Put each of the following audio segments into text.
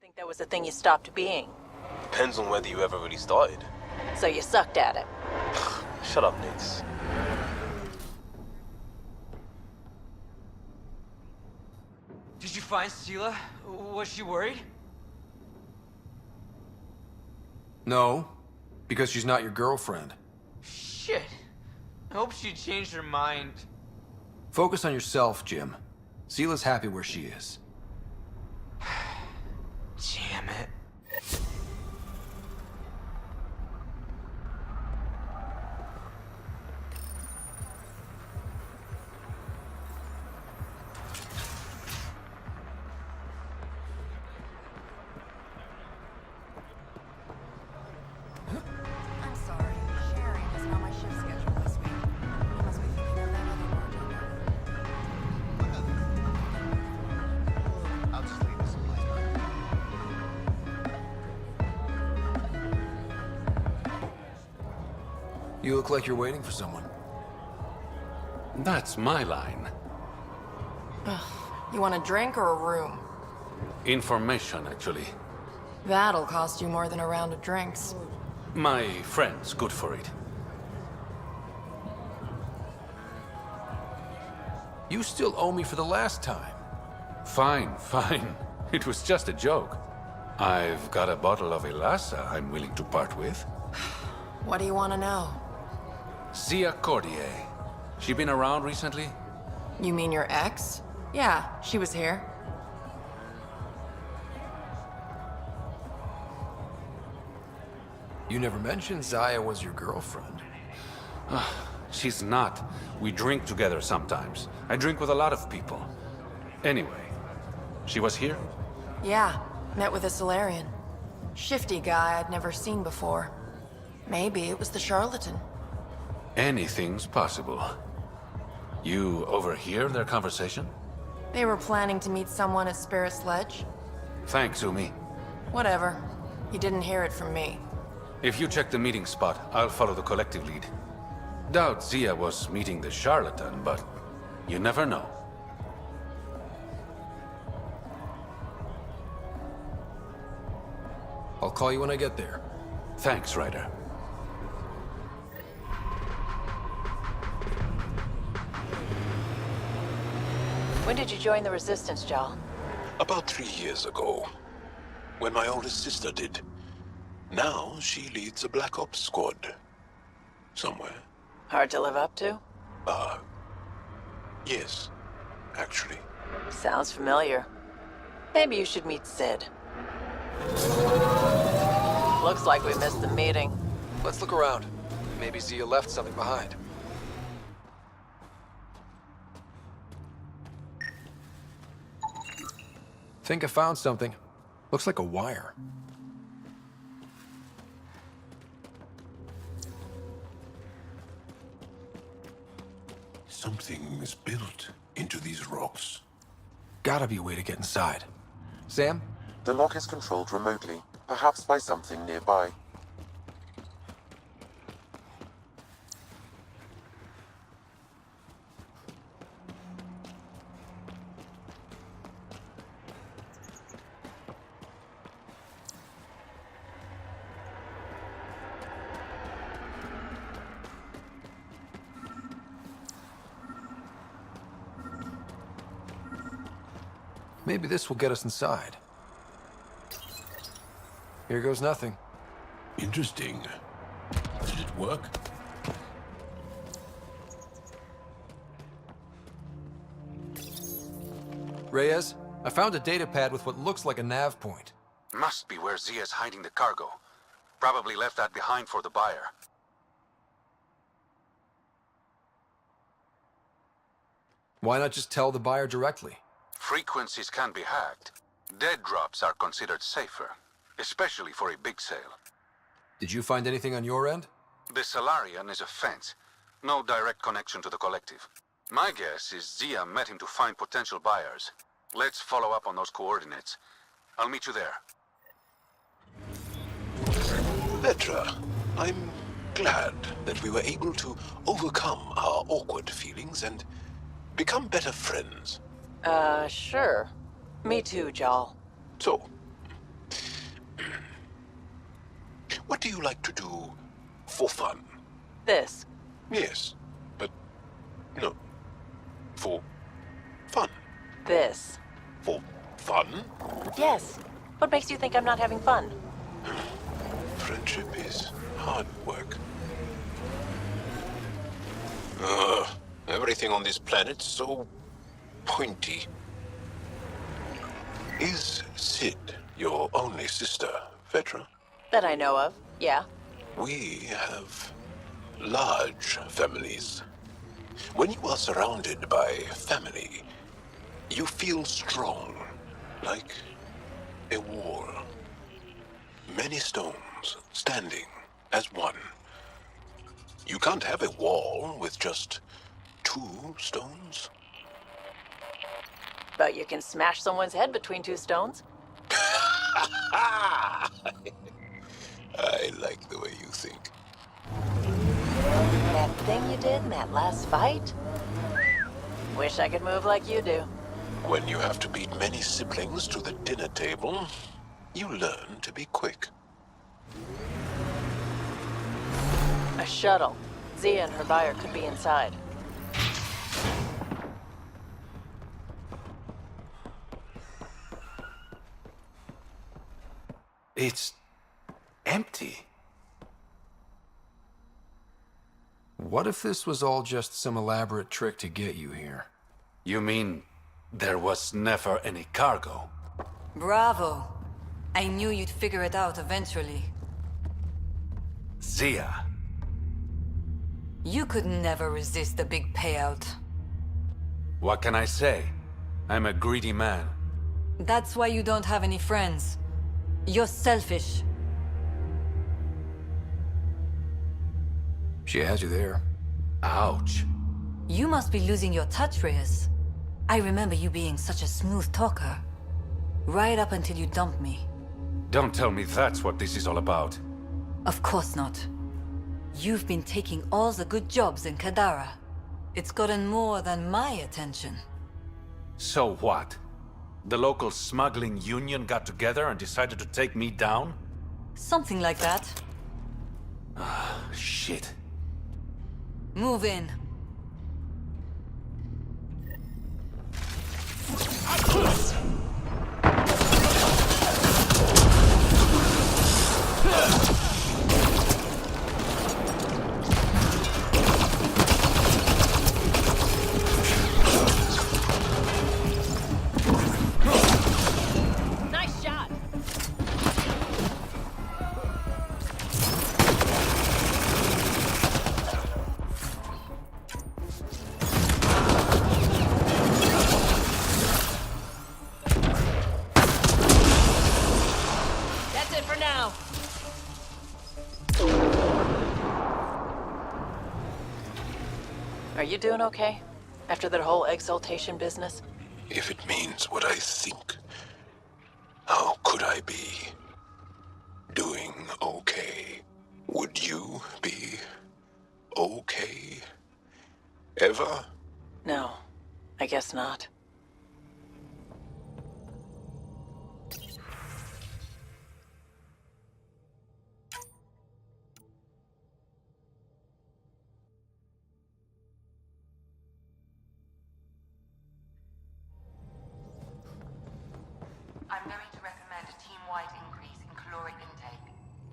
think that was the thing you stopped being. Depends on whether you ever really started. So you sucked at it. Shut up, Nix. Did you find Sela? Was she worried? No, because she's not your girlfriend. Shit. I hope she changed her mind. Focus on yourself, Jim. Sela's happy where she is. Damn it. I'm sorry. Sherry is on my shift schedule this week. You must be thinking of that other bartender. I'll just leave this someplace back. You look like you're waiting for someone. That's my line. You want a drink or a room? Information, actually. That'll cost you more than a round of drinks. My friend's good for it. You still owe me for the last time. Fine, fine. It was just a joke. I've got a bottle of Elasa I'm willing to part with. What do you want to know? Zia Cordier. She been around recently? You mean your ex? Yeah, she was here. You never mentioned Zaya was your girlfriend. She's not. We drink together sometimes. I drink with a lot of people. Anyway, she was here? Yeah, met with a Solarian. Shifty guy I'd never seen before. Maybe it was the charlatan. Anything's possible. You overhear their conversation? They were planning to meet someone at Spirit's Ledge. Thanks, Umi. Whatever. You didn't hear it from me. If you check the meeting spot, I'll follow the collective lead. Doubt Zia was meeting the charlatan, but you never know. I'll call you when I get there. Thanks, Ryder. When did you join the Resistance, Jal? About 3 years ago, when my oldest sister did. Now she leads a Black Ops squad. Somewhere. Hard to live up to? Yes, actually. Sounds familiar. Maybe you should meet Sid. Looks like we missed the meeting. Let's look around. Maybe Zia left something behind. Think I found something. Looks like a wire. Something is built into these rocks. Gotta be a way to get inside. Sam? The lock is controlled remotely, perhaps by something nearby. Maybe this will get us inside. Here goes nothing. Interesting. Did it work? Reyes, I found a data pad with what looks like a nav point. Must be where Zia's hiding the cargo. Probably left that behind for the buyer. Why not just tell the buyer directly? Frequencies can be hacked. Dead drops are considered safer, especially for a big sale. Did you find anything on your end? The Solarian is a fence. No direct connection to the collective. My guess is Zia met him to find potential buyers. Let's follow up on those coordinates. I'll meet you there. Petra, I'm glad that we were able to overcome our awkward feelings and become better friends. Sure. Me too, Jal. So, What do you like to do for fun? This. Yes, but no. For fun. This. For fun? Yes. What makes you think I'm not having fun? Friendship is hard work. Everything on this planet's so pointy. Is Sid your only sister, Vetra? That I know of, yeah. We have large families. When you are surrounded by family, you feel strong, like a wall. Many stones standing as one. You can't have a wall with just 2 stones. But you can smash someone's head between 2 stones. I like the way you think. That thing you did in that last fight? Wish I could move like you do. When you have to beat many siblings to the dinner table, you learn to be quick. A shuttle. Zia and her buyer could be inside. It's empty. What if this was all just some elaborate trick to get you here? You mean there was never any cargo? Bravo. I knew you'd figure it out eventually. Zia. You could never resist a big payout. What can I say? I'm a greedy man. That's why you don't have any friends. You're selfish. She has you there. Ouch. You must be losing your touch, Reyes. I remember you being such a smooth talker. Right up until you dumped me. Don't tell me that's what this is all about. Of course not. You've been taking all the good jobs in Kadara. It's gotten more than my attention. So what? The local smuggling union got together and decided to take me down? Something like that. Shit. Move in. Nice shot! That's it for now. Are you doing okay? After that whole exaltation business? If it means what I think, how could I be doing okay? Would you be okay? Ever? No, I guess not. I'm going to recommend a team-wide increase in caloric intake.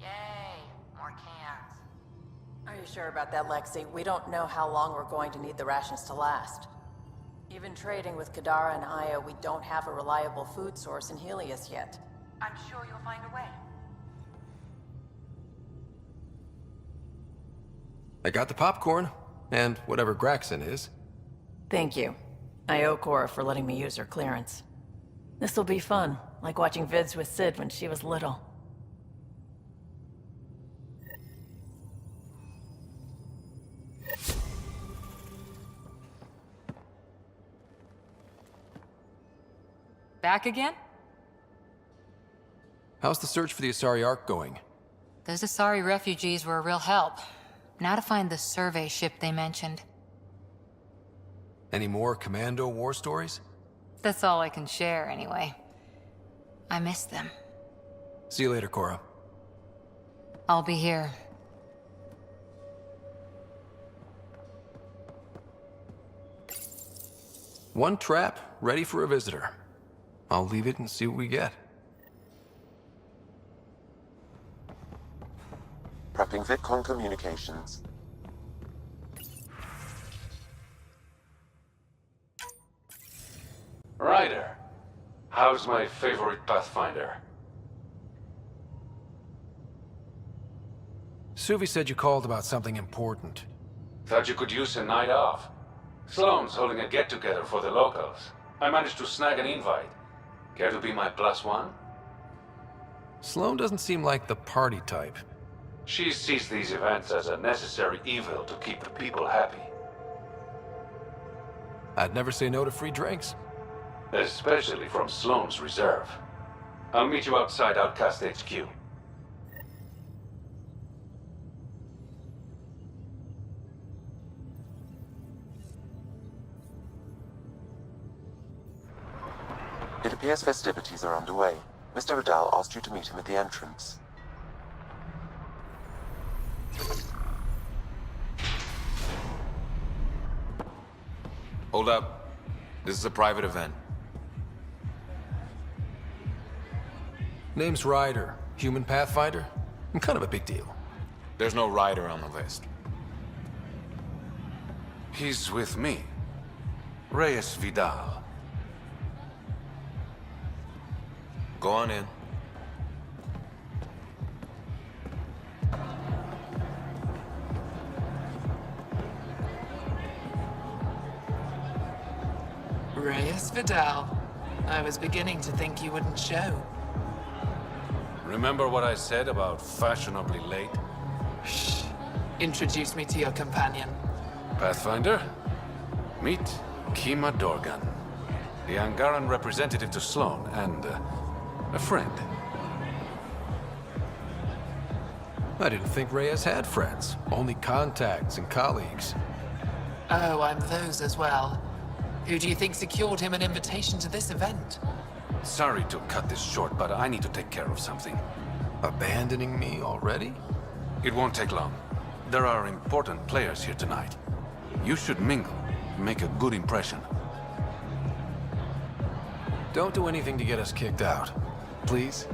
Yay, more cans. Are you sure about that, Lexi? We don't know how long we're going to need the rations to last. Even trading with Kadara and Aya, we don't have a reliable food source in Helios yet. I'm sure you'll find a way. I got the popcorn, and whatever Graxon is. Thank you. I owe Cora for letting me use her clearance. This'll be fun, like watching vids with Sid when she was little. Back again? How's the search for the Asari Ark going? Those Asari refugees were a real help. Now to find the survey ship they mentioned. Any more Commando war stories? That's all I can share, anyway. I miss them. See you later, Cora. I'll be here. One trap, ready for a visitor. I'll leave it and see what we get. Prepping VidCon communications. Ryder, how's my favorite Pathfinder? Suvi said you called about something important. Thought you could use a night off. Sloane's holding a get-together for the locals. I managed to snag an invite. Care to be my +1? Sloane doesn't seem like the party type. She sees these events as a necessary evil to keep the people happy. I'd never say no to free drinks. Especially from Sloane's reserve. I'll meet you outside Outcast HQ. It appears festivities are underway. Mr. Vidal asked you to meet him at the entrance. Hold up. This is a private event. Name's Ryder. Human Pathfinder? I'm kind of a big deal. There's no rider on the list. He's with me. Reyes Vidal. Go on in. Reyes Vidal. I was beginning to think you wouldn't show. Remember what I said about fashionably late? Shh. Introduce me to your companion. Pathfinder? Meet Kima Dorgan, the Angaran representative to Sloane, and a friend. I didn't think Reyes had friends. Only contacts and colleagues. Oh, I'm those as well. Who do you think secured him an invitation to this event? Sorry to cut this short, but I need to take care of something. Abandoning me already? It won't take long. There are important players here tonight. You should mingle, make a good impression. Don't do anything to get us kicked out. Please?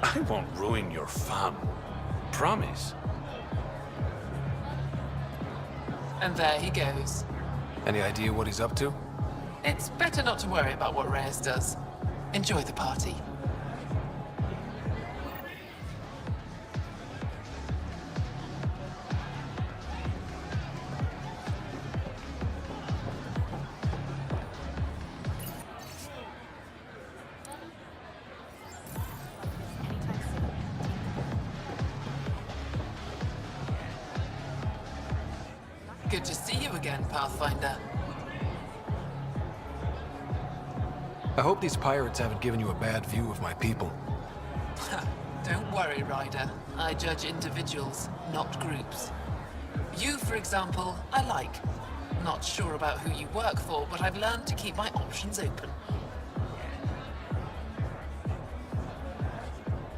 I won't ruin your fun. Promise. And there he goes. Any idea what he's up to? It's better not to worry about what Reyes does. Enjoy the party. Good to see you again, Pathfinder. I hope these pirates haven't given you a bad view of my people. Don't worry, Ryder. I judge individuals, not groups. You, for example, I like. Not sure about who you work for, but I've learned to keep my options open.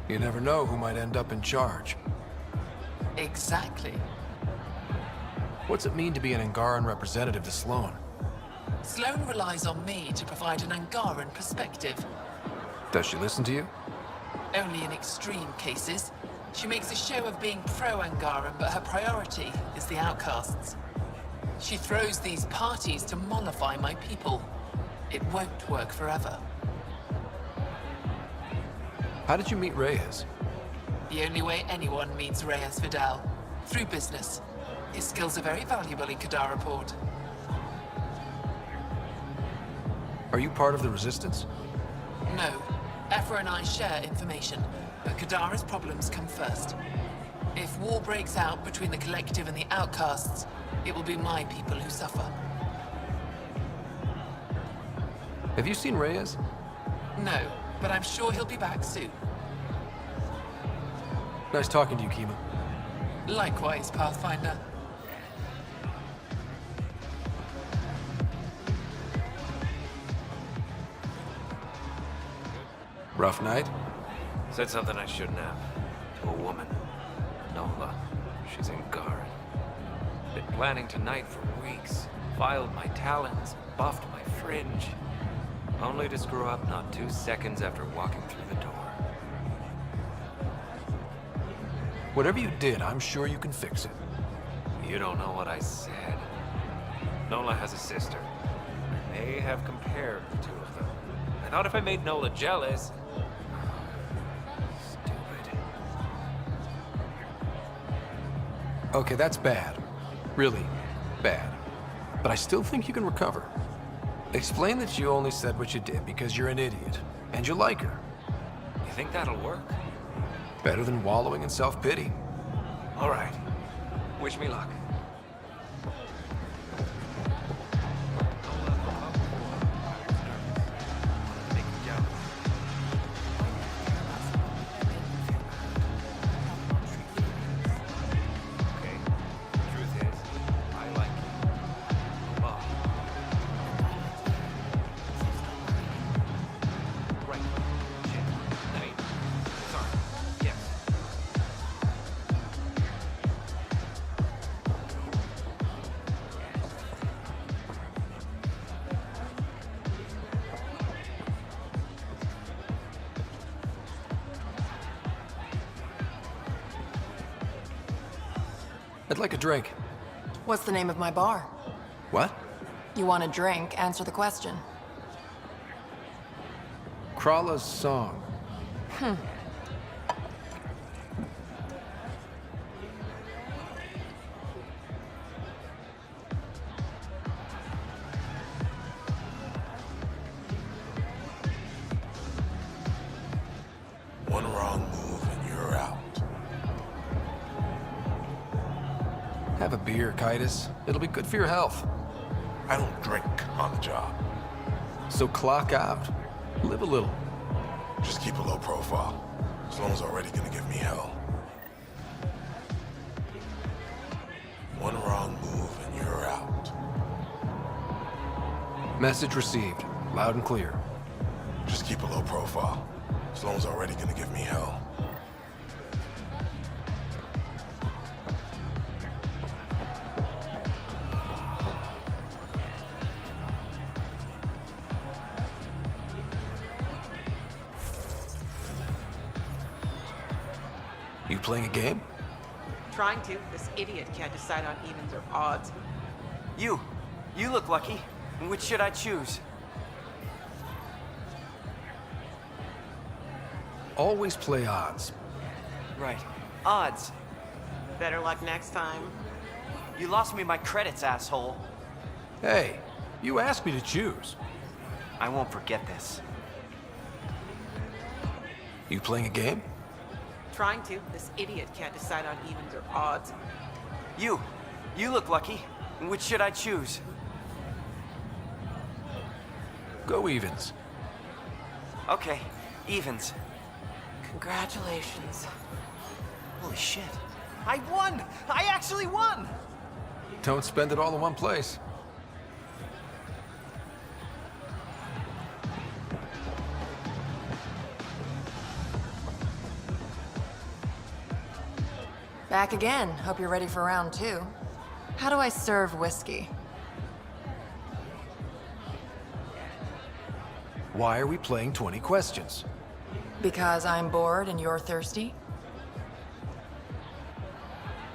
You never know who might end up in charge. Exactly. What's it mean to be an Angaran representative to Sloane? Sloane relies on me to provide an Angaran perspective. Does she listen to you? Only in extreme cases. She makes a show of being pro-Angaran, but her priority is the outcasts. She throws these parties to mollify my people. It won't work forever. How did you meet Reyes? The only way anyone meets Reyes Vidal. Through business. His skills are very valuable in Kadara Port. Are you part of the Resistance? No. Ephra and I share information, but Kadara's problems come first. If war breaks out between the Collective and the Outcasts, it will be my people who suffer. Have you seen Reyes? No, but I'm sure he'll be back soon. Nice talking to you, Kima. Likewise, Pathfinder. Rough night? Said something I shouldn't have. To a woman. Nola. She's in guard. Been planning tonight for weeks. Filed my talons, buffed my fringe. Only to screw up not 2 seconds after walking through the door. Whatever you did, I'm sure you can fix it. You don't know what I said. Nola has a sister. I may have compared the two of them. I thought if I made Nola jealous... Stupid. Okay, that's bad. Really bad. But I still think you can recover. Explain that you only said what you did because you're an idiot, and you like her. You think that'll work? Better than wallowing in self-pity. All right. Wish me luck. I'd like a drink. What's the name of my bar? What? You want a drink? Answer the question. Krala's song. One wrong move and you're out. Have a beer, Kitus. It'll be good for your health. I don't drink on the job. So clock out. Live a little. Just keep a low profile. Sloan's already gonna give me hell. One wrong move and you're out. Message received. Loud and clear. Just keep a low profile. Sloan's already gonna give me hell. You playing a game? Trying to. This idiot can't decide on evens or odds. You look lucky. Which should I choose? Always play odds. Right. Odds. Better luck next time. You lost me my credits, asshole. Hey, you asked me to choose. I won't forget this. You playing a game? Trying to. This idiot can't decide on evens or odds. You look lucky. Which should I choose? Go evens. Okay, evens. Congratulations. Holy shit. I won! I actually won! Don't spend it all in one place. Back again. Hope you're ready for round 2. How do I serve whiskey? Why are we playing 20 questions? Because I'm bored and you're thirsty?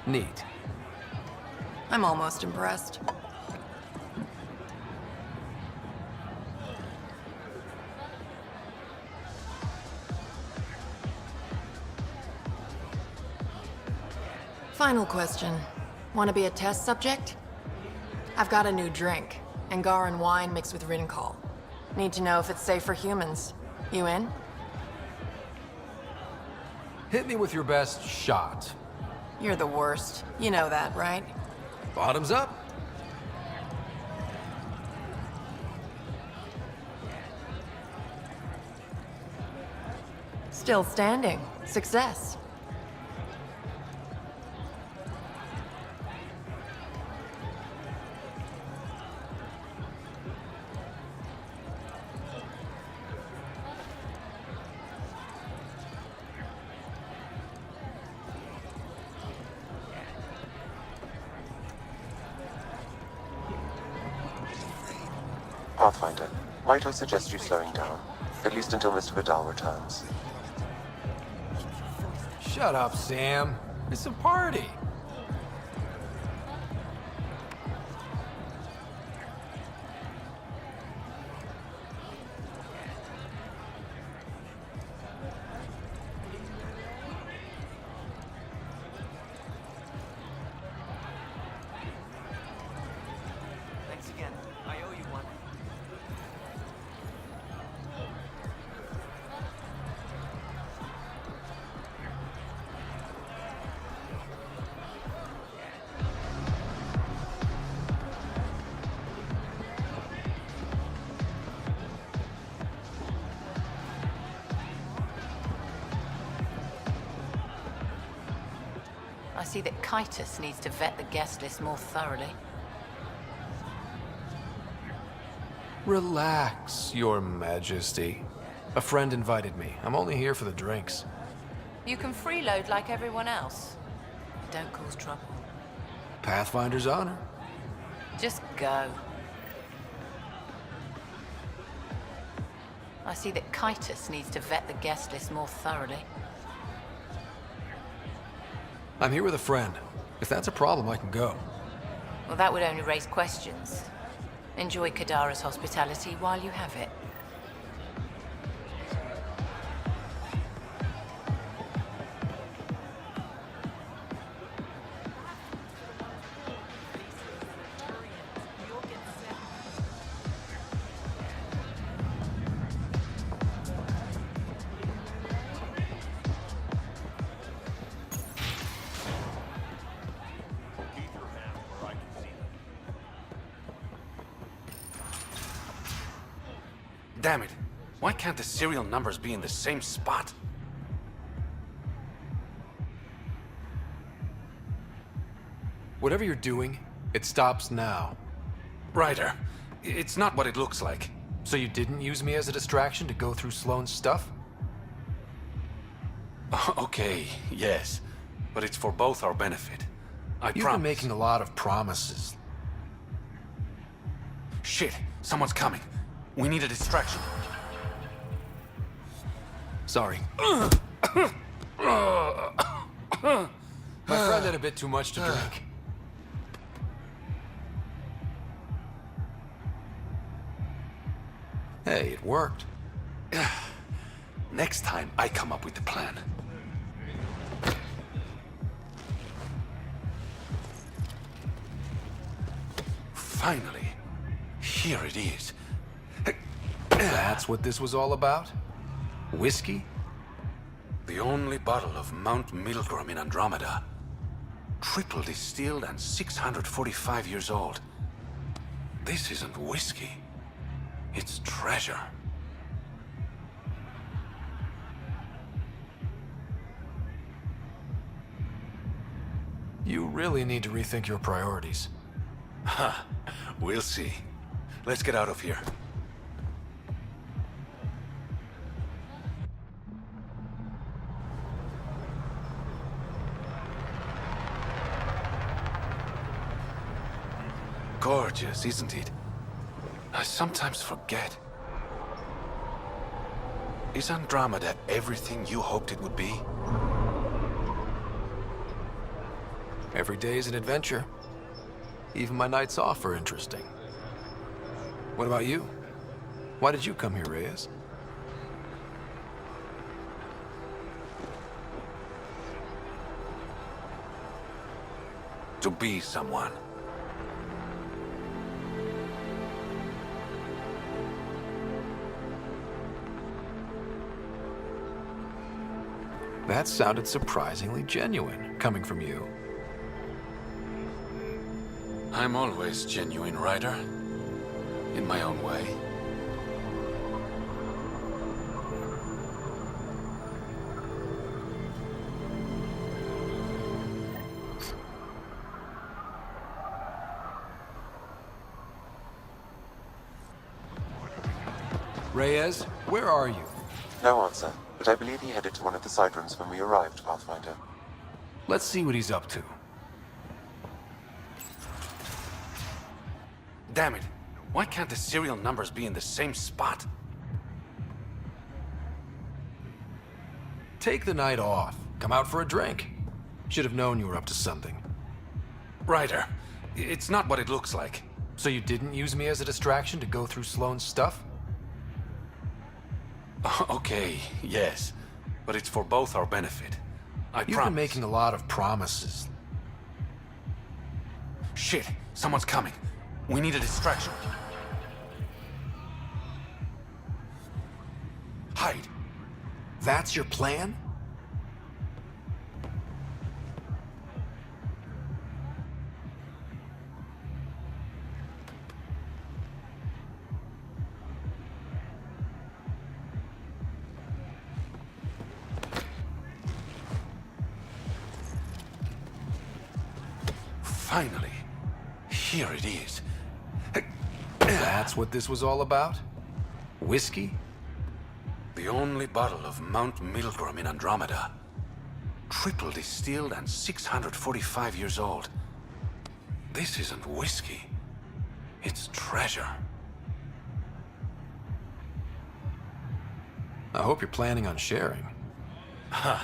Neat. I'm almost impressed. Final question. Want to be a test subject? I've got a new drink. Angaran wine mixed with Rincol. Need to know if it's safe for humans. You in? Hit me with your best shot. You're the worst. You know that, right? Bottoms up. Still standing. Success. Pathfinder, might I suggest you slowing down? At least until Mr. Vidal returns. Shut up, Sam. It's a party. Thanks again. I owe you one. I see that Kitus needs to vet the guest list more thoroughly. Relax, Your Majesty. A friend invited me. I'm only here for the drinks. You can freeload like everyone else. Don't cause trouble. Pathfinder's honor. Just go. I see that Kitus needs to vet the guest list more thoroughly. I'm here with a friend. If that's a problem, I can go. Well, that would only raise questions. Enjoy Kadara's hospitality while you have it. Damn it. Why can't the serial numbers be in the same spot? Whatever you're doing, it stops now. Ryder, it's not what it looks like. So you didn't use me as a distraction to go through Sloane's stuff? Okay, yes. But it's for both our benefit. I promise. You've been making a lot of promises. Shit, someone's coming. We need a distraction. Sorry. My friend had a bit too much to drink. Hey, it worked. Next time, I come up with the plan. Finally, here it is. That's what this was all about? Whiskey? The only bottle of Mount Milgram in Andromeda. Triple distilled and 645 years old. This isn't whiskey. It's treasure. You really need to rethink your priorities. Huh. We'll see. Let's get out of here. Gorgeous, isn't it? I sometimes forget. Is Andromeda everything you hoped it would be? Every day is an adventure. Even my nights off are interesting. What about you? Why did you come here, Reyes? To be someone. That sounded surprisingly genuine, coming from you. I'm always genuine, Ryder. In my own way. Reyes, where are you? No answer, but I believe he headed to one of the side rooms when we arrived, Pathfinder. Let's see what he's up to. Damn it. Why can't the serial numbers be in the same spot? Take the night off. Come out for a drink. Should have known you were up to something. Ryder, it's not what it looks like. So you didn't use me as a distraction to go through Sloane's stuff? Okay, yes. But it's for both our benefit. You've been making a lot of promises. Shit, someone's coming. We need a distraction. Hide. That's your plan? Finally. Here it is. That's what this was all about? Whiskey? The only bottle of Mount Milgram in Andromeda. Triple distilled and 645 years old. This isn't whiskey. It's treasure. I hope you're planning on sharing. Huh.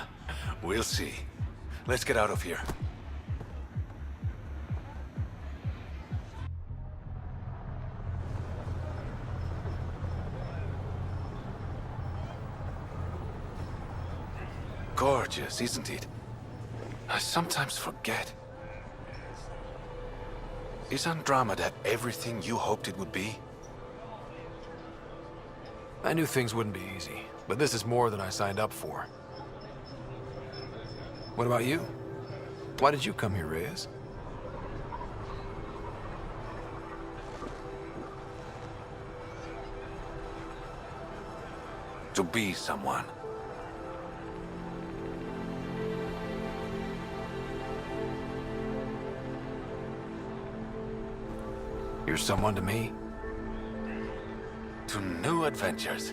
We'll see. Let's get out of here. Gorgeous, isn't it? I sometimes forget. Is Andromeda everything you hoped it would be? I knew things wouldn't be easy, but this is more than I signed up for. What about you? Why did you come here, Reyes? To be someone. You're someone to me. To new adventures.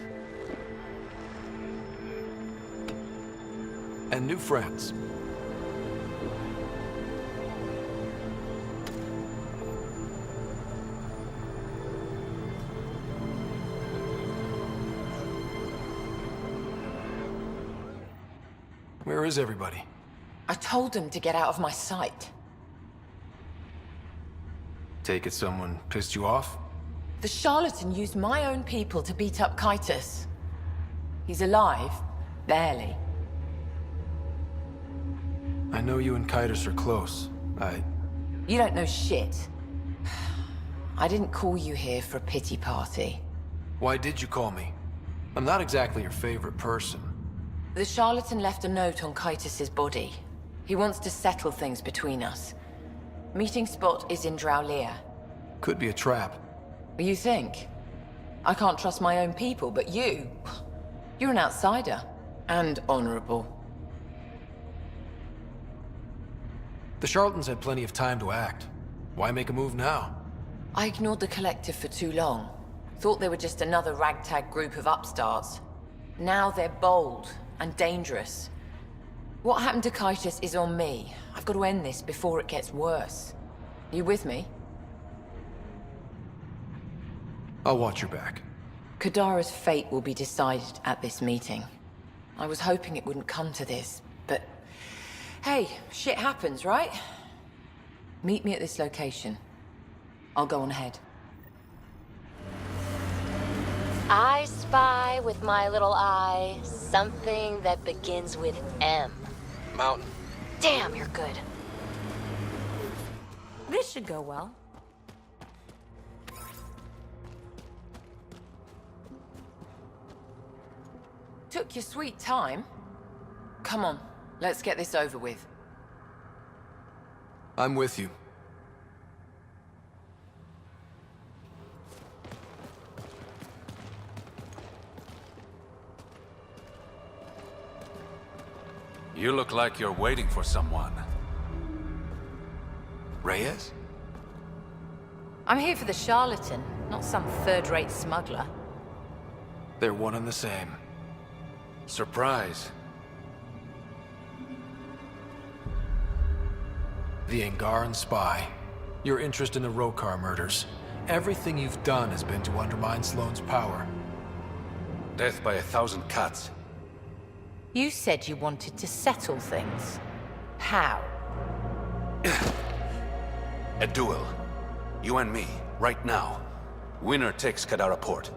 And new friends. Where is everybody? I told them to get out of my sight. Take it someone pissed you off? The charlatan used my own people to beat up Kaitis. He's alive, barely. I know you and Kaitis are close. You don't know shit. I didn't call you here for a pity party. Why did you call me? I'm not exactly your favorite person. The charlatan left a note on Kaitis' body. He wants to settle things between us. Meeting spot is in Drowlear. Could be a trap. You think? I can't trust my own people, but you're an outsider. And honorable. The charlatans had plenty of time to act. Why make a move now? I ignored the collective for too long. Thought they were just another ragtag group of upstarts. Now they're bold and dangerous. What happened to Kaitis is on me. I've got to end this before it gets worse. You with me? I'll watch your back. Kadara's fate will be decided at this meeting. I was hoping it wouldn't come to this, but... Hey, shit happens, right? Meet me at this location. I'll go on ahead. I spy with my little eye something that begins with M. Mountain. Damn, you're good. This should go well. Took your sweet time. Come on, let's get this over with. I'm with you. You look like you're waiting for someone. Reyes? I'm here for the charlatan, not some third-rate smuggler. They're one and the same. Surprise. The Angaran spy. Your interest in the Rokar murders. everything you've done has been to undermine Sloane's power. Death by 1,000 cuts. You said you wanted to settle things. How? A duel. You and me, right now. Winner takes Kadara Port.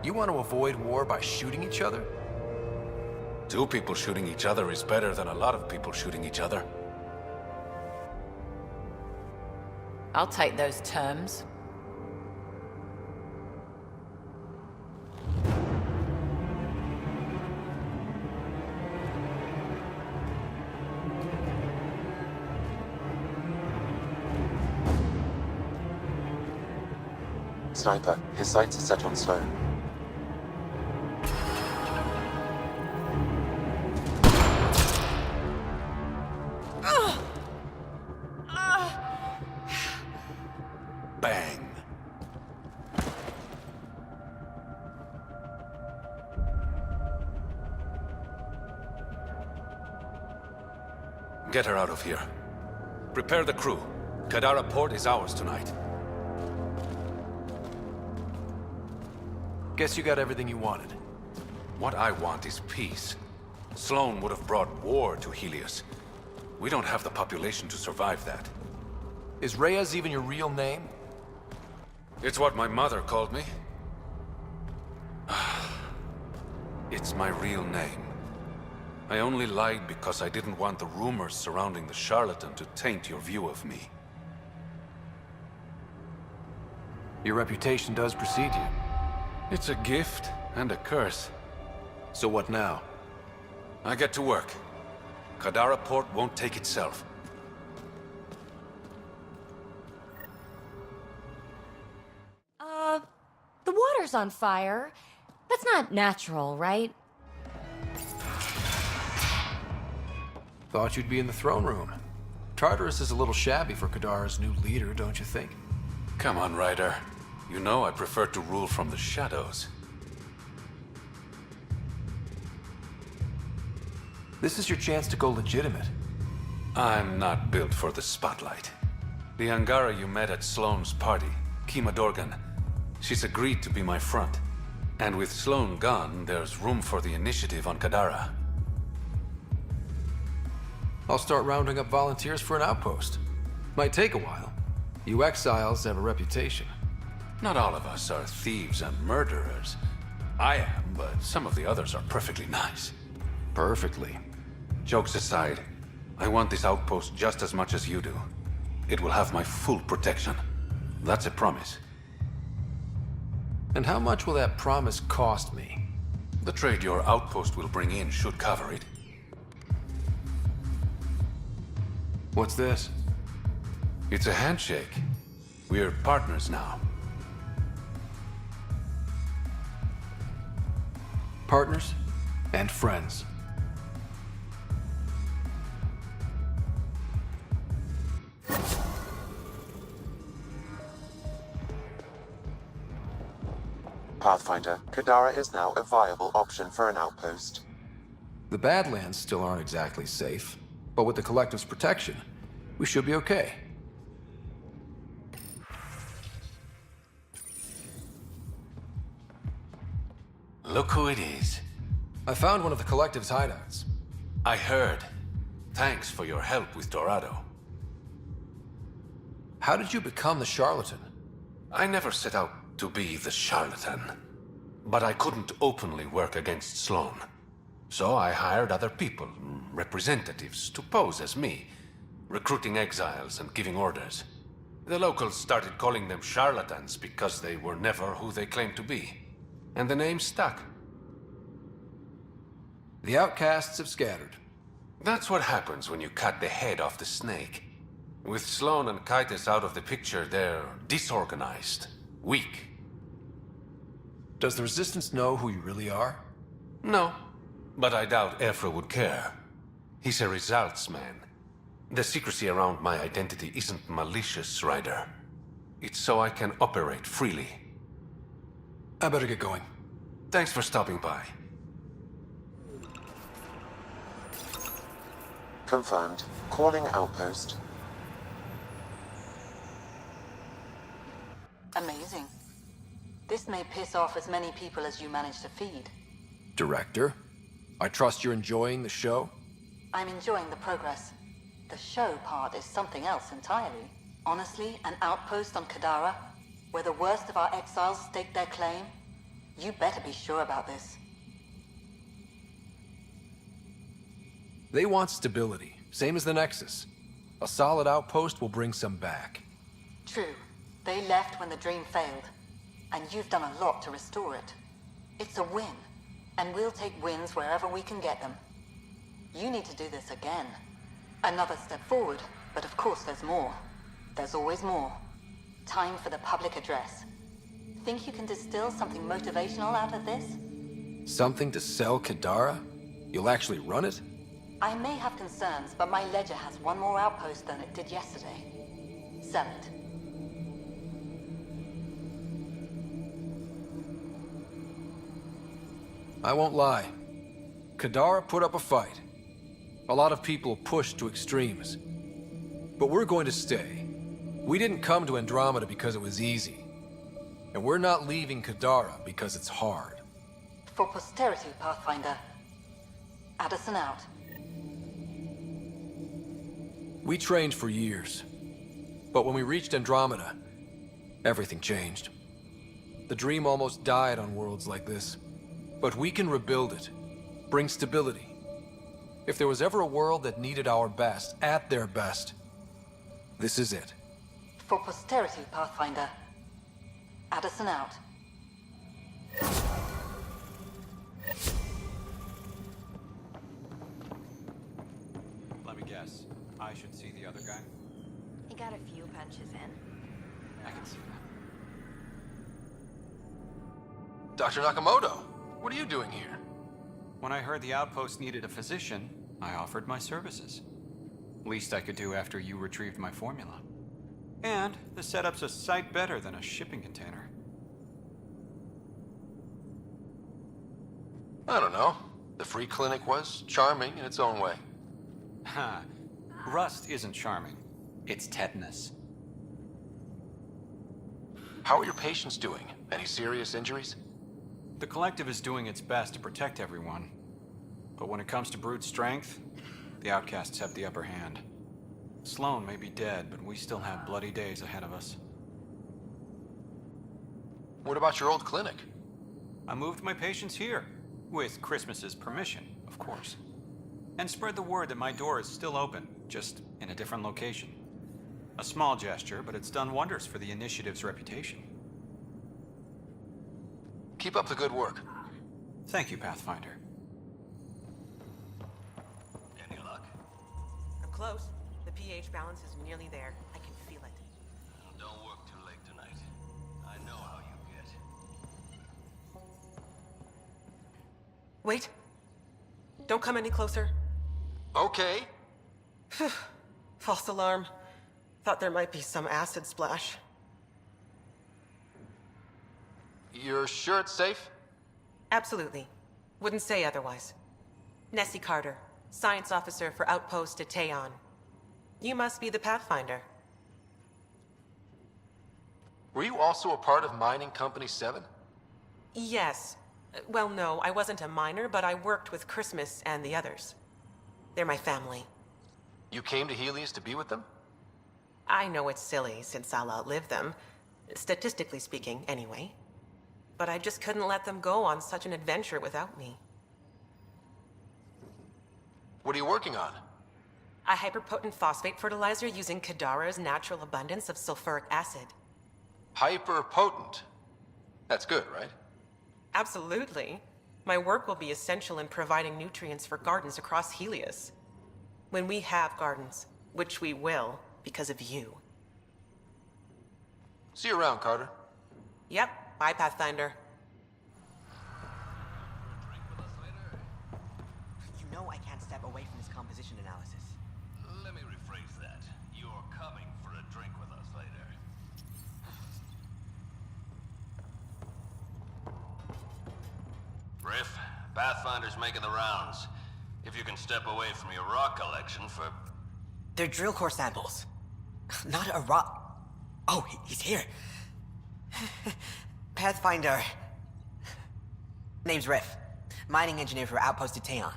You want to avoid war by shooting each other? 2 people shooting each other is better than a lot of people shooting each other. I'll take those terms. Sniper, his sights are set on Sloane. Bang. Get her out of here. Prepare the crew. Kadara Port is ours tonight. Guess you got everything you wanted. What I want is peace. Sloane would have brought war to Helios. We don't have the population to survive that. Is Reyes even your real name? It's what my mother called me. It's my real name. I only lied because I didn't want the rumors surrounding the charlatan to taint your view of me. Your reputation does precede you. It's a gift and a curse. So what now? I get to work. Kadara Port won't take itself. The water's on fire. That's not natural, right? Thought you'd be in the throne room. Tartarus is a little shabby for Kadara's new leader, don't you think? Come on, Ryder. You know I prefer to rule from the shadows. This is your chance to go legitimate. I'm not built for the spotlight. The Angara you met at Sloane's party, Kima Dorgan, she's agreed to be my front. And with Sloane gone, there's room for the initiative on Kadara. I'll start rounding up volunteers for an outpost. Might take a while. You exiles have a reputation. Not all of us are thieves and murderers. I am, but some of the others are perfectly nice. Perfectly. Jokes aside, I want this outpost just as much as you do. It will have my full protection. That's a promise. And how much will that promise cost me? The trade your outpost will bring in should cover it. What's this? It's a handshake. We're partners now. Partners and friends. Pathfinder, Kadara is now a viable option for an outpost. The Badlands still aren't exactly safe, but with the Collective's protection, we should be okay. Look who it is. I found one of the Collective's hideouts. I heard. Thanks for your help with Dorado. How did you become the charlatan? I never set out to be the charlatan. But I couldn't openly work against Sloane. So I hired other people, representatives, to pose as me, recruiting exiles and giving orders. The locals started calling them charlatans because they were never who they claimed to be. And the name stuck. The outcasts have scattered. That's what happens when you cut the head off the snake. With Sloane and Kaitis out of the picture, they're disorganized, weak. Does the Resistance know who you really are? No, but I doubt Ephra would care. He's a results man. The secrecy around my identity isn't malicious, Ryder. It's so I can operate freely. I better get going. Thanks for stopping by. Confirmed. Calling outpost. Amazing. may piss off as many people as you manage to feed. Director, I trust you're enjoying the show? I'm enjoying the progress. The show part is something else entirely. Honestly, an outpost on Kadara, where the worst of our exiles stake their claim? You better be sure about this. They want stability, same as the Nexus. A solid outpost will bring some back. True. They left when the dream failed. And you've done a lot to restore it. It's a win. And we'll take wins wherever we can get them. You need to do this again. Another step forward, but of course there's more. There's always more. Time for the public address. Think you can distill something motivational out of this? Something to sell Kadara? You'll actually run it? I may have concerns, but my ledger has one more outpost than it did yesterday. Sell it. I won't lie. Kadara put up a fight. A lot of people pushed to extremes. But we're going to stay. We didn't come to Andromeda because it was easy. And we're not leaving Kadara because it's hard. For posterity, Pathfinder. Addison out. We trained for years. But when we reached Andromeda, everything changed. The dream almost died on worlds like this. But we can rebuild it. Bring stability. If there was ever a world that needed our best, at their best, this is it. For posterity, Pathfinder. Addison out. Let me guess. I should see the other guy? He got a few punches in. I can see that. Dr. Nakamoto, what are you doing here? When I heard the outpost needed a physician, I offered my services. Least I could do after you retrieved my formula. And the setup's a sight better than a shipping container. I don't know. The free clinic was charming in its own way. Ha. Rust isn't charming. It's tetanus. How are your patients doing? Any serious injuries? The Collective is doing its best to protect everyone. But when it comes to brute strength, the outcasts have the upper hand. Sloan may be dead, but we still have bloody days ahead of us. What about your old clinic? I moved my patients here, with Christmas's permission, of course. And spread the word that my door is still open, just in a different location. A small gesture, but it's done wonders for the initiative's reputation. Keep up the good work. Thank you, Pathfinder. Any luck? I'm close. The pH balance is nearly there. I can feel it. Don't work too late tonight. I know how you get. Wait. Don't come any closer. Okay. False alarm. Thought there might be some acid splash. You're sure it's safe? Absolutely. Wouldn't say otherwise. Nessie Carter, Science Officer for Outpost Teon. You must be the Pathfinder. Were you also a part of Mining Company 7? Yes. Well, no, I wasn't a miner, but I worked with Christmas and the others. They're my family. You came to Helios to be with them? I know it's silly, since I'll outlive them. Statistically speaking, anyway. But I just couldn't let them go on such an adventure without me. What are you working on? A hyperpotent phosphate fertilizer using Kadara's natural abundance of sulfuric acid. Hyper-potent. That's good, right? Absolutely. My work will be essential in providing nutrients for gardens across Helios. When we have gardens, which we will, because of you. See you around, Carter. Yep. Bye, Pathfinder. You know I can't step away from this composition analysis. Let me rephrase that. You're coming for a drink with us later. Riff, Pathfinder's making the rounds. If you can step away from your rock collection for... They're drill core samples. Not a rock. Oh, he's here. Pathfinder. Name's Riff. Mining engineer for Outpost Teteon.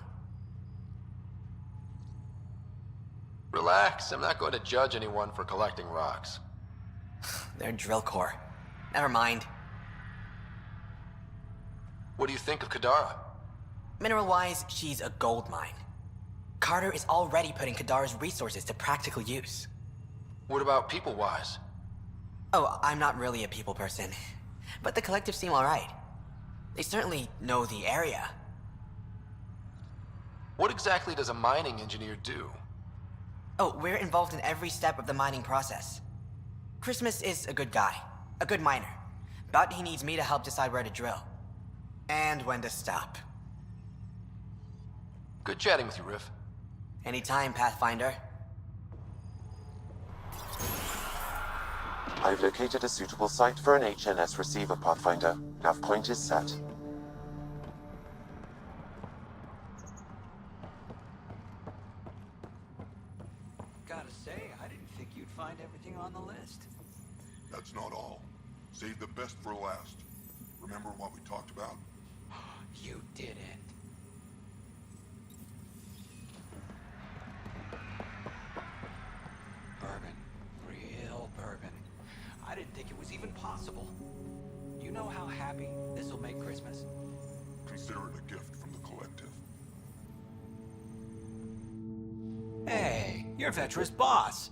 Relax, I'm not going to judge anyone for collecting rocks. They're drill core. Never mind. What do you think of Kadara? Mineral-wise, she's a gold mine. Carter is already putting Kadara's resources to practical use. What about people-wise? Oh, I'm not really a people person. But the collective seem alright. They certainly know the area. What exactly does a mining engineer do? Oh, we're involved in every step of the mining process. Christmas is a good guy, a good miner. But he needs me to help decide where to drill. And when to stop. Good chatting with you, Riff. Anytime, Pathfinder. I've located a suitable site for an HNS receiver, Pathfinder. Nav point is set. Gotta say, I didn't think you'd find everything on the list. That's not all. Save the best for last. Remember what we talked about? You didn't. Bourbon. Real bourbon. I didn't think it was even possible. You know how happy this'll make Christmas? Consider it a gift from the collective. Hey, you're Vetra's boss.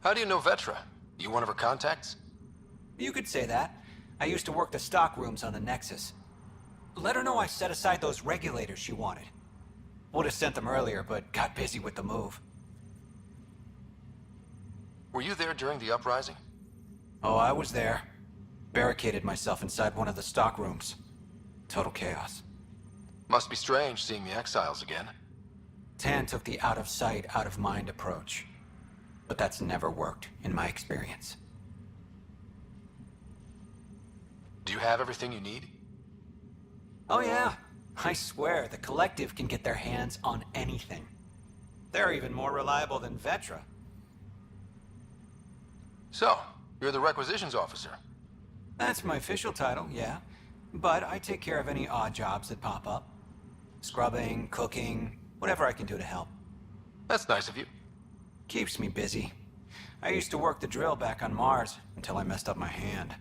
How do you know Vetra? You one of her contacts? You could say that. I used to work the stock rooms on the Nexus. Let her know I set aside those regulators she wanted. Would have sent them earlier, but got busy with the move. Were you there during the uprising? Oh, I was there. Barricaded myself inside one of the stock rooms. Total chaos. Must be strange seeing the exiles again. Tan took the out-of-sight, out-of-mind approach. But that's never worked, in my experience. Do you have everything you need? Oh yeah. I swear, the collective can get their hands on anything. They're even more reliable than Vetra. So, you're the requisitions officer? That's my official title, yeah. But I take care of any odd jobs that pop up. Scrubbing, cooking, whatever I can do to help. That's nice of you. Keeps me busy. I used to work the drill back on Mars until I messed up my hand.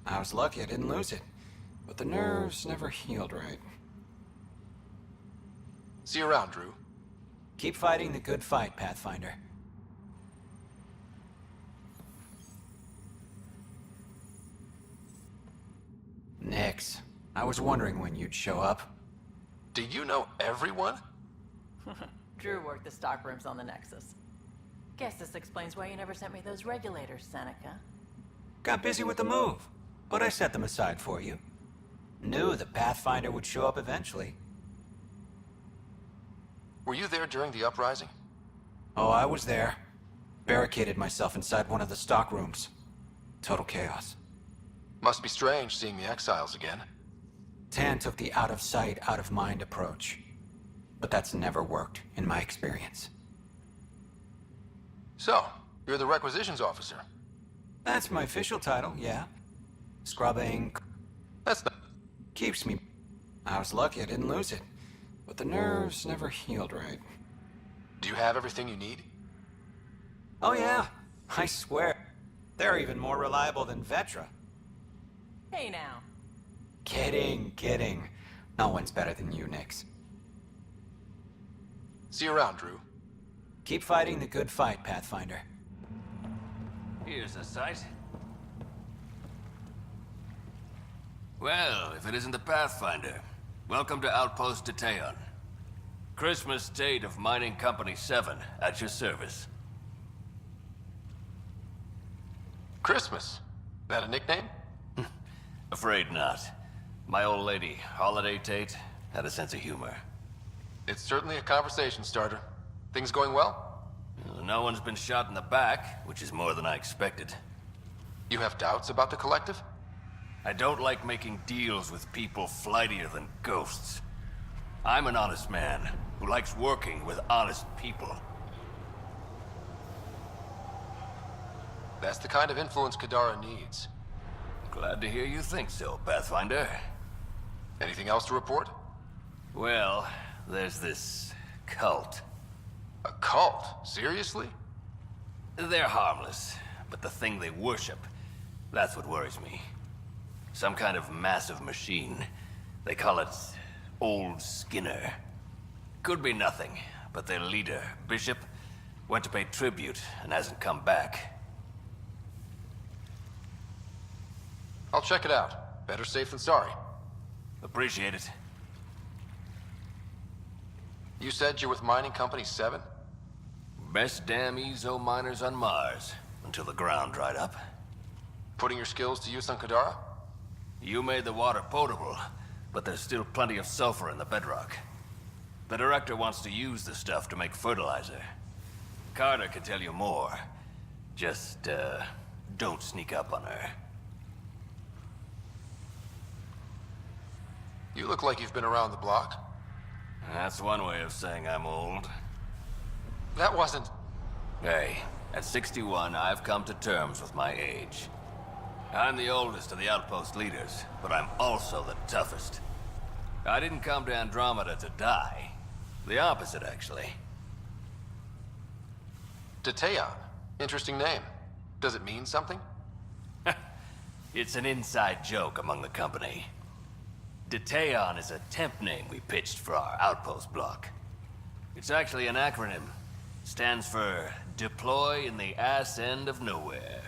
I was lucky I didn't lose it, but the nerves never healed right. See you around, Drew. Keep fighting the good fight, Pathfinder. Nix, I was wondering when you'd show up. Do you know everyone? Drew worked the stockrooms on the Nexus. Guess this explains why you never sent me those regulators, Seneca. Got busy with the move, but I set them aside for you. Knew the Pathfinder would show up eventually. Were you there during the uprising? Oh, I was there. Barricaded myself inside one of the stock rooms. Total chaos. Must be strange seeing the exiles again. Tan took the out-of-sight, out-of-mind approach. But that's never worked, in my experience. So, you're the requisitions officer? That's my official title, yeah. Scrubbing... That's not... Keeps me... I was lucky I didn't lose it. But the nerves never healed right. Do you have everything you need? Oh yeah, I swear. They're even more reliable than Vetra. Hey now. Kidding, kidding. No one's better than you, Nix. See you around, Drew. Keep fighting the good fight, Pathfinder. Here's a sight. Well, if it isn't the Pathfinder, welcome to Outpost Teteon. Christmas State of Mining Company 7, at your service. Christmas? That a nickname? Afraid not. My old lady, Holiday Tate, had a sense of humor. It's certainly a conversation starter. Things going well? No one's been shot in the back, which is more than I expected. You have doubts about the collective? I don't like making deals with people flightier than ghosts. I'm an honest man who likes working with honest people. That's the kind of influence Kadara needs. Glad to hear you think so, Pathfinder. Anything else to report? Well, there's this cult. A cult? Seriously? They're harmless, but the thing they worship, that's what worries me. Some kind of massive machine. They call it Old Skinner. Could be nothing, but their leader, Bishop, went to pay tribute and hasn't come back. I'll check it out. Better safe than sorry. Appreciate it. You said you're with Mining Company 7? Best damn Ezo miners on Mars, until the ground dried up. Putting your skills to use on Kadara? You made the water potable, but there's still plenty of sulfur in the bedrock. The director wants to use the stuff to make fertilizer. Carter can tell you more. Just, don't sneak up on her. You look like you've been around the block. That's one way of saying I'm old. That wasn't... Hey, at 61, I've come to terms with my age. I'm the oldest of the outpost leaders, but I'm also the toughest. I didn't come to Andromeda to die. The opposite, actually. Detaeon. Interesting name. Does it mean something? It's an inside joke among the company. Detaeon is a temp name we pitched for our outpost block. It's actually an acronym. Stands for Deploy in the Ass End of Nowhere.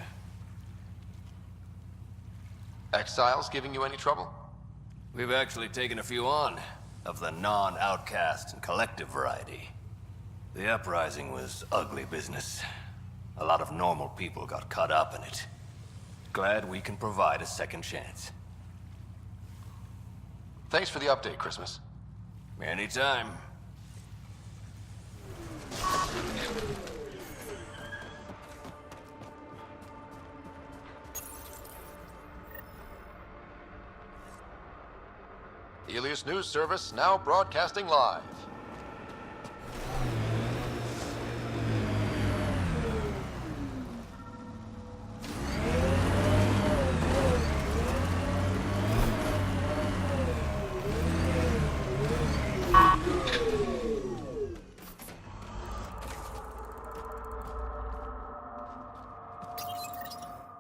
Exiles giving you any trouble? We've actually taken a few on, of the non-outcast and collective variety. The uprising was ugly business. A lot of normal people got caught up in it. Glad we can provide a second chance. Thanks for the update, Christmas. Anytime. Helios News Service now broadcasting live.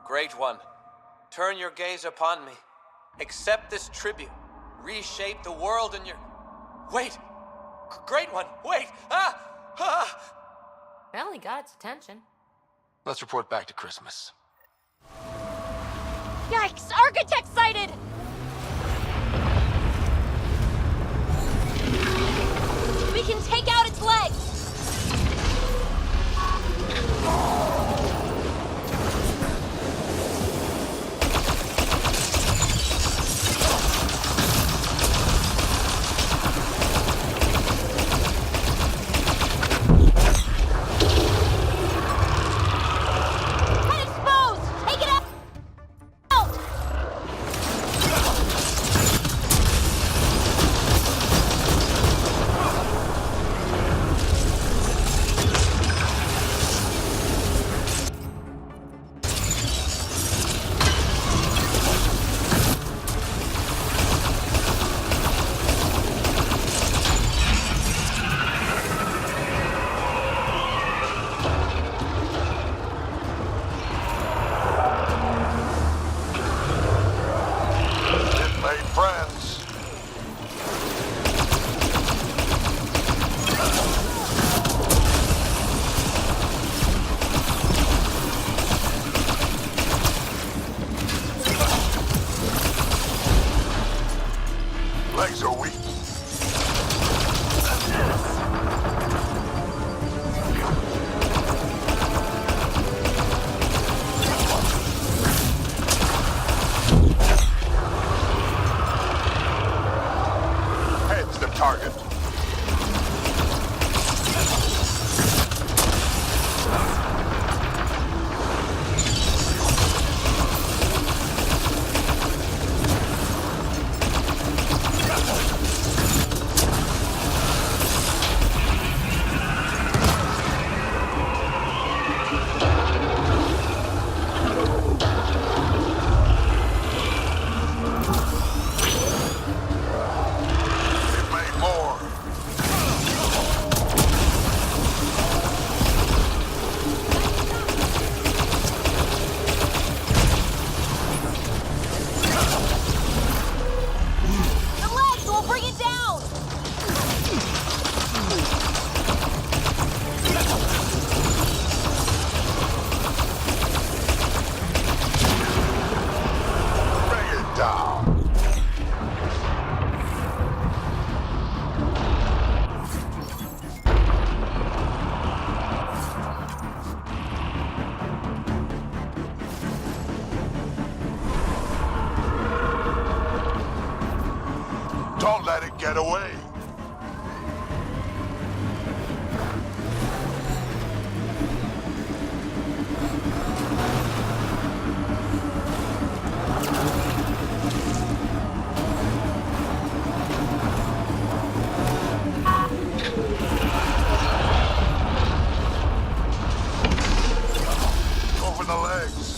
Great One, turn your gaze upon me. Accept this tribute. Reshape the world in your... Wait! Great One, wait! Ah! Ah! Well, he got its attention. Let's report back to Christmas. Yikes! Architect sighted! We can take out its legs! away! Over the legs.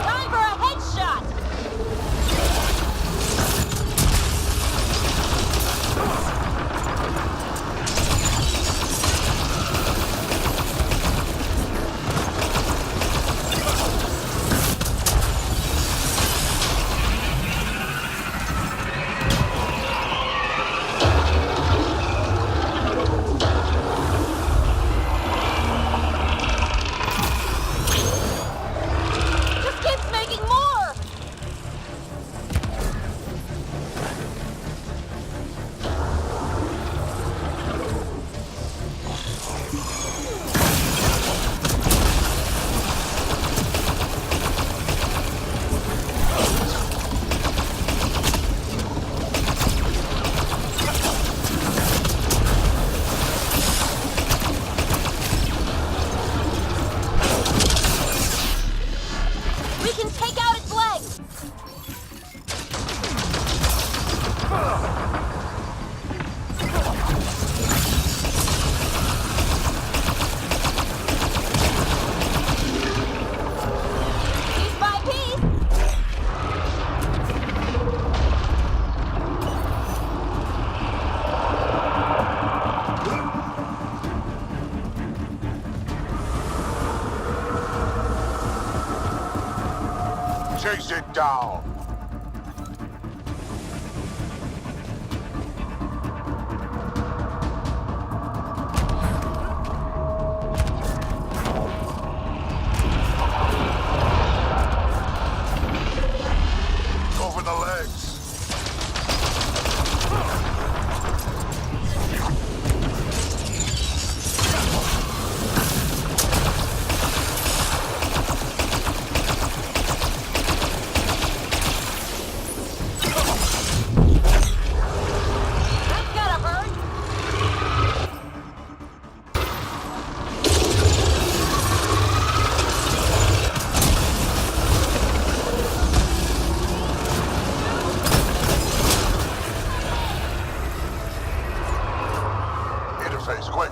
Time for a headshot! Just keeps making more! We can take out its legs! Piece by piece! Chase it down! Over the legs! That's gotta hurt! Interface, quick!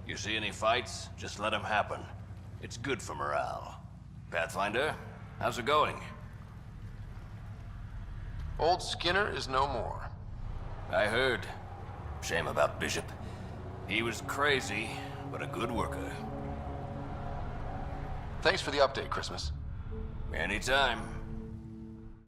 You see any fights? Just let them happen. It's good for morale. Pathfinder, how's it going? Old Skinner is no more. I heard. Shame about Bishop. He was crazy, but a good worker. Thanks for the update, Christmas. Anytime.